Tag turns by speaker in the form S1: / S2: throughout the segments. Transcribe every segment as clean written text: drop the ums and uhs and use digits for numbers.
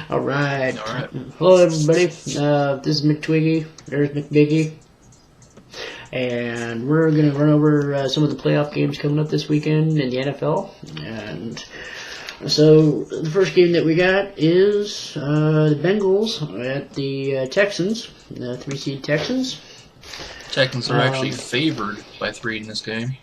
S1: All right.
S2: All right.
S1: Hello, everybody. This is McTwiggy. There's McBiggy. And we're going to run over some of the playoff games coming up this weekend in the NFL. And so the first game that we got is the Bengals at the Texans, the 3-seed Texans.
S2: Texans are actually favored by 3 in this game.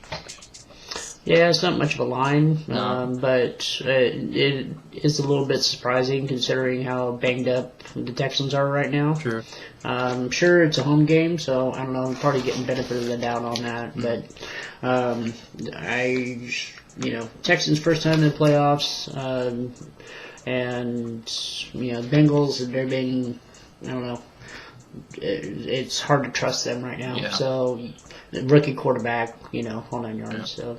S1: Yeah, it's not much of a line,
S2: No.
S1: but it is a little bit surprising considering how banged up the Texans are right now.
S2: Sure.
S1: Sure, it's a home game, so I don't know. I'm probably getting benefit of the doubt on that, but Texans first time in the playoffs, and Bengals, they're being, I don't know. It's hard to trust them right now.
S2: Yeah.
S1: So, the rookie quarterback, whole 9 yards.
S2: Yeah.
S1: So,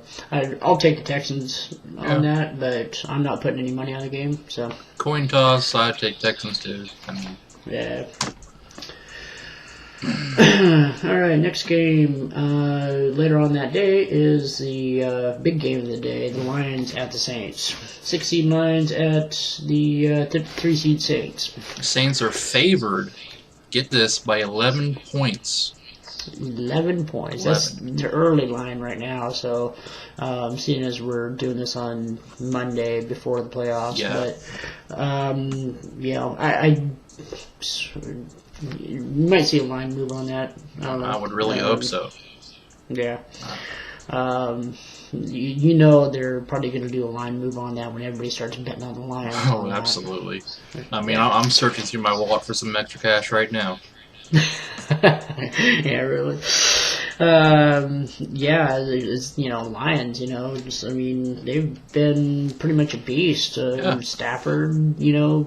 S1: I'll take the Texans on that, but I'm not putting any money on the game. So,
S2: Coin toss, I'd take Texans too.
S1: yeah. All right, next game later on that day is the big game of the day, the Lions at the Saints. 6-seed Lions at the 3-seed Saints.
S2: Saints are favored, get this, by 11 points.
S1: 11 points.
S2: 11.
S1: That's the early line right now. So, seeing as we're doing this on Monday before the playoffs,
S2: Yeah.
S1: but you might see a line move on that. I don't know.
S2: I would really hope so.
S1: Yeah. They're probably going to do a line move on that when everybody starts betting on the Lions.
S2: Oh, absolutely. I mean, I'm searching through my wallet for some extra cash right now.
S1: Yeah, really. It's, Lions, they've been pretty much a beast.
S2: Yeah.
S1: Stafford,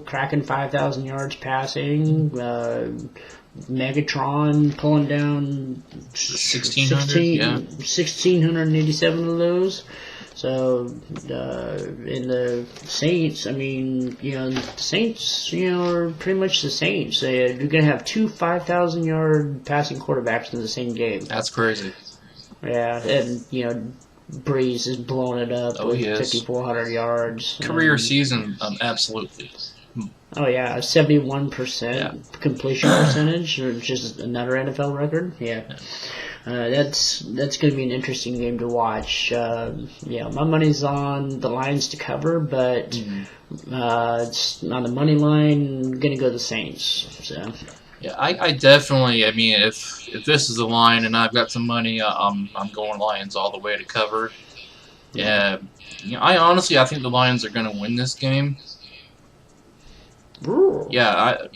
S1: cracking 5,000 yards passing. Megatron pulling down 1,687 of those. So, in the Saints, the Saints, are pretty much the Saints. You're going to have 2 5,000-yard passing quarterbacks in the same game.
S2: That's crazy.
S1: Yeah, and, Breeze is blowing it up with 5,400 yards.
S2: Career season, absolutely.
S1: Oh, yeah, 71% completion percentage, which is another NFL record. Yeah. That's going to be an interesting game to watch. My money's on the Lions to cover, but it's on the money line. Going to go the Saints. So.
S2: Yeah, I definitely. If this is the line and I've got some money, I'm going Lions all the way to cover. Yeah, I think the Lions are going to win this game.
S1: Ooh.
S2: Yeah,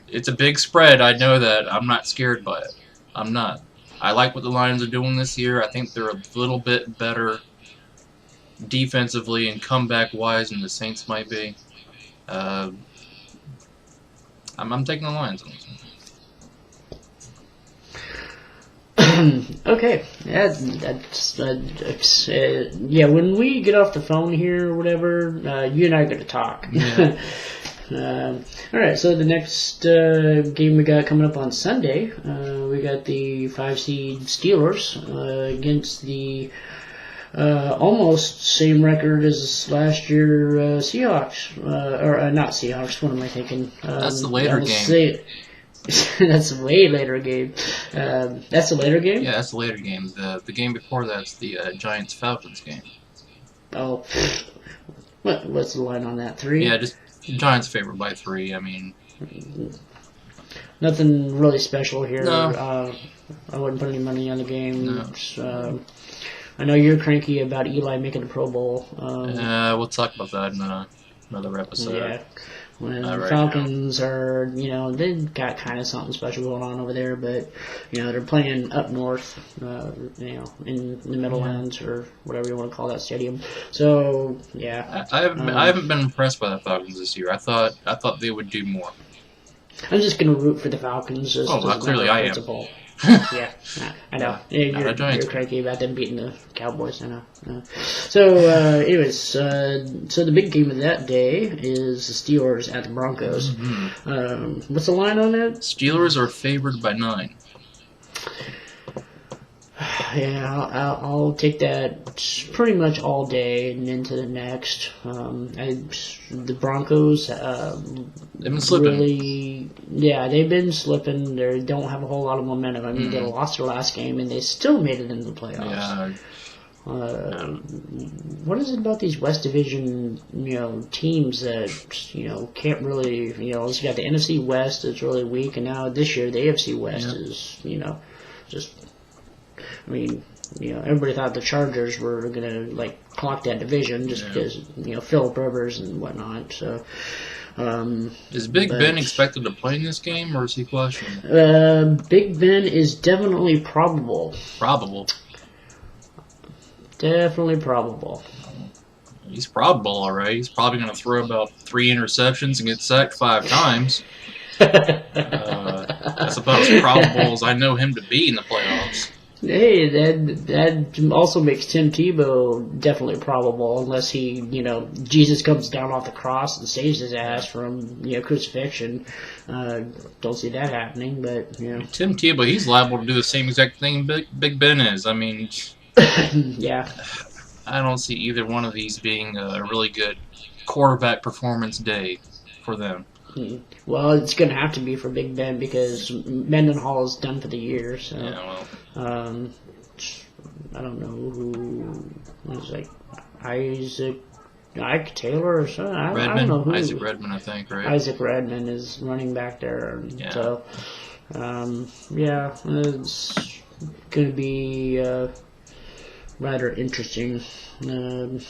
S2: it's a big spread. I know that. I'm not scared by it. I'm not. I like what the Lions are doing this year. I think they're a little bit better defensively and comeback-wise than the Saints might be. I'm taking the Lions on this one.
S1: Okay. When we get off the phone here or whatever, you and I are going to talk.
S2: Yeah.
S1: All right, so the next game we got coming up on Sunday, we got the 5-seed Steelers against the almost same record as last year Seahawks. Or not Seahawks, what am I thinking?
S2: That's the later game.
S1: That's a way later game. That's the later game?
S2: Yeah, that's the later game. The game before that's the Giants-Falcons game.
S1: Oh, what's the line on that? 3?
S2: Yeah, just Giants favored by 3.
S1: Nothing really special here.
S2: No.
S1: I wouldn't put any money on the game.
S2: No.
S1: I know you're cranky about Eli making the Pro Bowl.
S2: We'll talk about that in another episode.
S1: Yeah. When the
S2: Right
S1: Falcons are, they've got kind of something special going on over there, but, they're playing up north, in the Meadowlands or whatever you want to call that stadium. So, yeah.
S2: I haven't been impressed by the Falcons this year. I thought they would do more.
S1: I'm just going to root for the Falcons.
S2: Clearly I am.
S1: Yeah, I know. You're cranky about them beating the Cowboys, I know. So, anyways, so the big game of that day is the Steelers at the Broncos.
S2: Mm-hmm.
S1: What's the line on that?
S2: Steelers are favored by 9.
S1: I'll take that pretty much all day and into the next. The Broncos,
S2: They've been slipping.
S1: really, yeah, they've been slipping. They don't have a whole lot of momentum. I mean, they lost their last game and they still made it into the playoffs.
S2: Yeah.
S1: What is it about these West Division, teams that, can't really, you got the NFC West that's really weak, and now this year the AFC West is, just, I mean, everybody thought the Chargers were going to, clock that division just because, Phillip Rivers and whatnot, so.
S2: Is Big Ben expected to play in this game, or is he questioned?
S1: Big Ben is definitely probable.
S2: Probable.
S1: Definitely probable.
S2: He's probable, all right. He's probably going to throw about 3 interceptions and get sacked 5 times. That's about as probable as I know him to be in the playoffs.
S1: Hey, that also makes Tim Tebow definitely probable, unless he, Jesus comes down off the cross and saves his ass from, crucifixion. Don't see that happening, but,
S2: Tim Tebow, he's liable to do the same exact thing Big Ben is. I mean...
S1: yeah.
S2: I don't see either one of these being a really good quarterback performance day for them.
S1: Well, it's going to have to be for Big Ben because Mendenhall is done for the year. So,
S2: yeah,
S1: well. I don't know who was Ike Taylor or something. I don't know who.
S2: Isaac Redman, I think, right?
S1: Isaac Redman is running back there.
S2: Yeah.
S1: So, it's going to be rather interesting. Was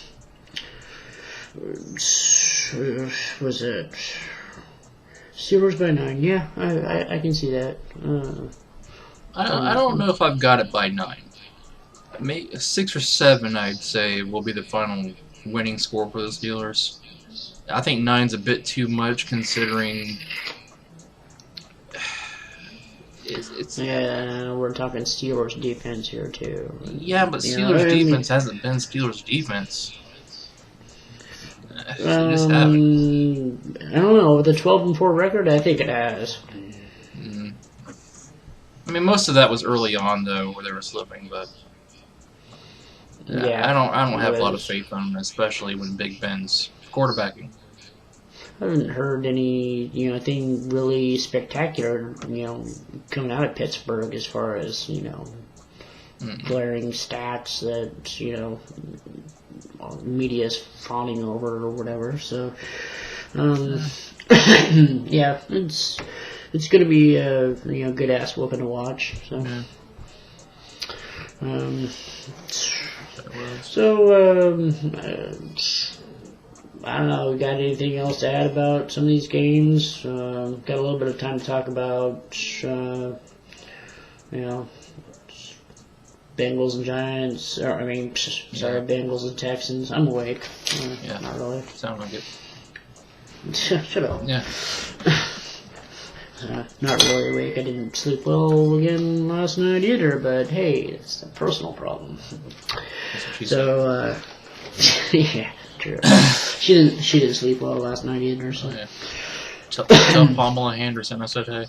S1: it Steelers by 9? Yeah, I can see that.
S2: I don't know if I've got it by 9. Maybe 6 or 7, I'd say, will be the final winning score for the Steelers. I think 9's a bit too much considering.
S1: Yeah, we're talking Steelers defense here too.
S2: Yeah, but Steelers defense hasn't been Steelers defense. They just haven't.
S1: I don't know. With a 12-4 record, I think it has.
S2: I mean, most of that was early on though, where they were slipping. But
S1: yeah,
S2: I don't have a lot of faith on them, especially when Big Ben's quarterbacking.
S1: I haven't heard any, thing really spectacular, coming out of Pittsburgh as far as, glaring stats that, media's fawning over or whatever. So, yeah, it's going to be a, good ass whooping to watch. So, I don't know, we got anything else to add about some of these games? Got a little bit of time to talk about, Bengals and Giants, Bengals and Texans. I'm awake. Not really.
S2: Sound like it.
S1: Shut up.
S2: Yeah.
S1: Not really awake. I didn't sleep well again last night either, but hey, it's a personal problem. So, yeah. True. She didn't sleep well last night either. So.
S2: Oh, yeah. Tell Pamela Henderson I said hey.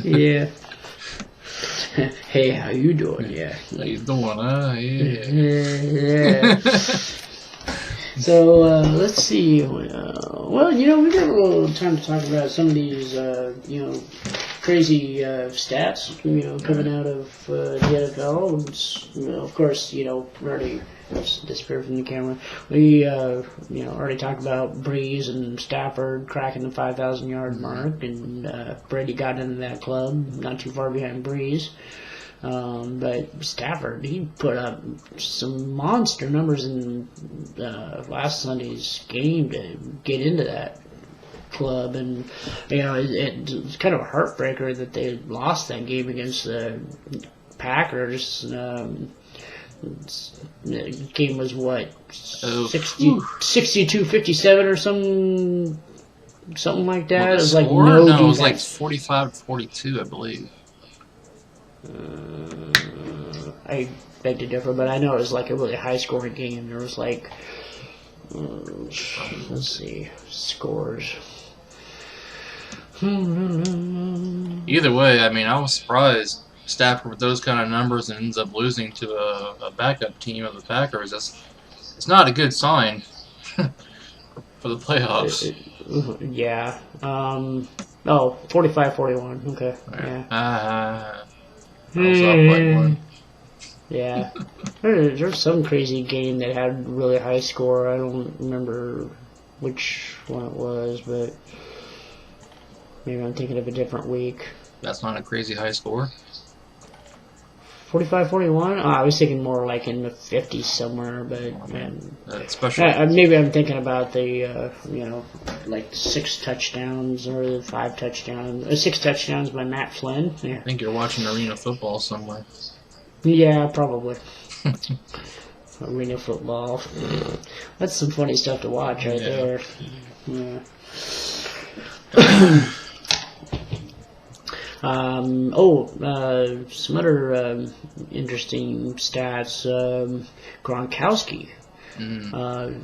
S1: Yeah. Hey, how you doing? Yeah.
S2: How you doing? Yeah.
S1: Yeah. So let's see. Well, we got a little time to talk about some of these, crazy stats, coming out of the NFL. And, of course, we already disappeared from the camera. We, already talked about Breeze and Stafford cracking the 5,000-yard mark, and Brady got into that club, not too far behind Breeze. But Stafford, he put up some monster numbers in last Sunday's game to get into that club, and it's kind of a heartbreaker that they lost that game against the Packers. The game was what, 62-57 or something like that. It was like
S2: it was like 45-42, I believe.
S1: I beg to differ, but I know it was like a really high-scoring game. There was like, let's see, scores.
S2: Either way, I mean, I was surprised Stafford with those kind of numbers and ends up losing to a backup team of the Packers. It's not a good sign for the playoffs.
S1: Yeah. 45-41. Okay. Yeah.
S2: I was up like one.
S1: Yeah. There's some crazy game that had really high score. I don't remember which one it was, but maybe I'm thinking of a different week.
S2: That's not a crazy high score.
S1: 45-41? Oh, I was thinking more like in the 50s somewhere, but
S2: especially
S1: maybe I'm thinking about the like 6 touchdowns or the 5 touchdowns, 6 touchdowns by Matt Flynn. Yeah.
S2: I think you're watching arena football somewhere.
S1: Yeah, probably. Arena football. That's some funny stuff to watch right there. Yeah. Some other interesting stats. Gronkowski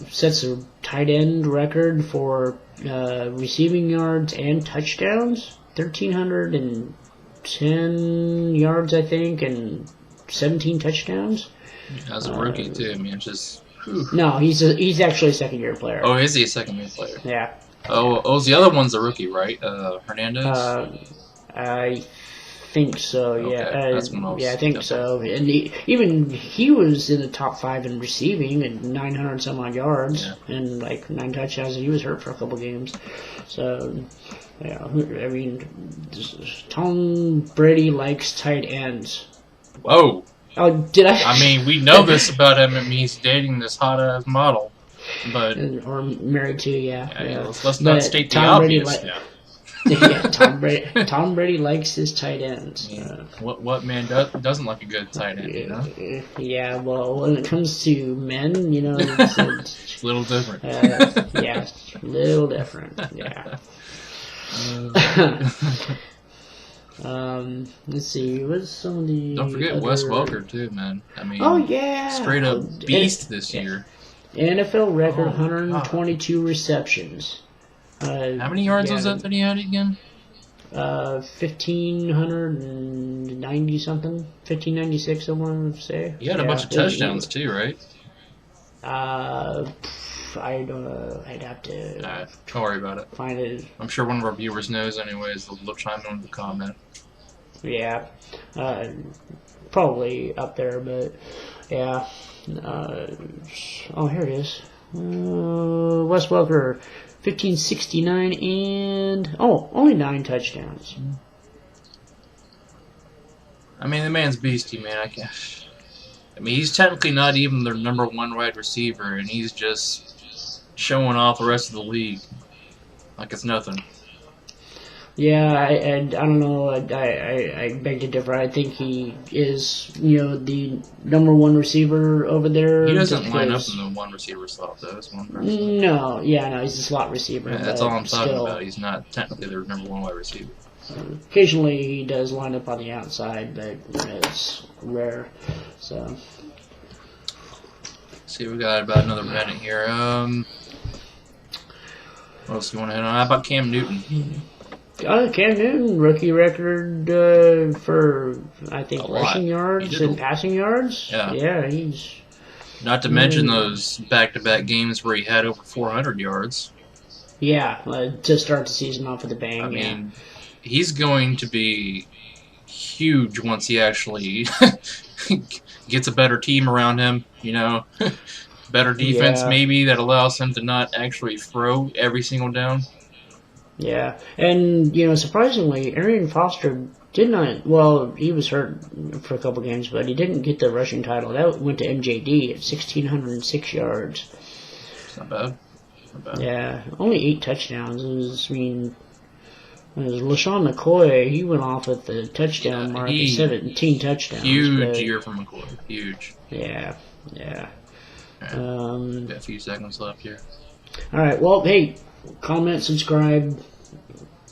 S1: sets a tight end record for receiving yards and touchdowns. 1,310 yards, I think, and 17 touchdowns.
S2: As a rookie too. I mean, it's just. Whew.
S1: No, he's actually a second-year player.
S2: Oh, is he a second-year player?
S1: Yeah.
S2: Oh, the other one's a rookie, right? Hernandez.
S1: I think so. Yeah.
S2: Okay, that's most
S1: I think so. And he was in the top 5 in receiving and 900 some odd yards and like 9 touchdowns. And he was hurt for a couple games. So yeah, I mean, Tom Brady likes tight ends.
S2: Whoa.
S1: Oh, did I?
S2: I mean, we know this about him. I mean, he's dating this hot ass model, but
S1: or married to, yeah.
S2: Let's not state the obvious.
S1: Tom Brady likes his tight ends.
S2: Yeah. What man doesn't like a good tight end? You know?
S1: Yeah. Well, when it comes to men, it's
S2: a little different.
S1: Yeah, a little different. Yeah. Let's see. What's some of the?
S2: Don't forget Wes Welker too, man. I mean, straight up beast this year.
S1: NFL record 122 receptions.
S2: How many yards was that he had again?
S1: 1,590 something, 1,596. I want to say.
S2: He had a bunch of touchdowns too, right?
S1: I don't know. I'd have to.
S2: Don't worry about it.
S1: Find it.
S2: I'm sure one of our viewers knows, anyways. They'll chime in with the comment.
S1: Yeah, probably up there, but yeah. Here it is. Wes Welker, 1,569 and only 9 touchdowns.
S2: I mean, the man's beastie, man. I mean, he's technically not even their number 1 wide receiver, and he's just showing off the rest of the league like it's nothing.
S1: Yeah, I don't know. I beg to differ. I think he is, the number 1 receiver over there.
S2: He doesn't line up in the 1 receiver slot, though. That's one person.
S1: No, he's a slot receiver.
S2: Yeah, that's all I'm talking about. He's not technically their number 1 wide receiver.
S1: Occasionally, he does line up on the outside, but it's rare. So,
S2: see, we got about another minute here. What else do you want to hit on? How about Cam Newton?
S1: Cam Newton, rookie record for, I think, rushing yards and passing yards. Yeah, he's...
S2: Not to mention those back-to-back games where he had over 400 yards.
S1: Yeah, to start the season off with a bang.
S2: I mean, he's going to be huge once he actually gets a better team around him, Better defense, maybe, that allows him to not actually throw every single down.
S1: Yeah, and, surprisingly, Arian Foster did not, he was hurt for a couple games, but he didn't get the rushing title. That went to MJD at 1,606 yards.
S2: It's not bad.
S1: Yeah, only 8 touchdowns. LaShawn McCoy, he went off at the touchdown mark at 17 touchdowns.
S2: Huge year for McCoy. Huge.
S1: Yeah.
S2: Got a few seconds left here.
S1: All right, well, hey, comment, subscribe.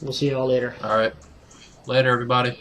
S1: We'll see you all later.
S2: All right. Later, everybody.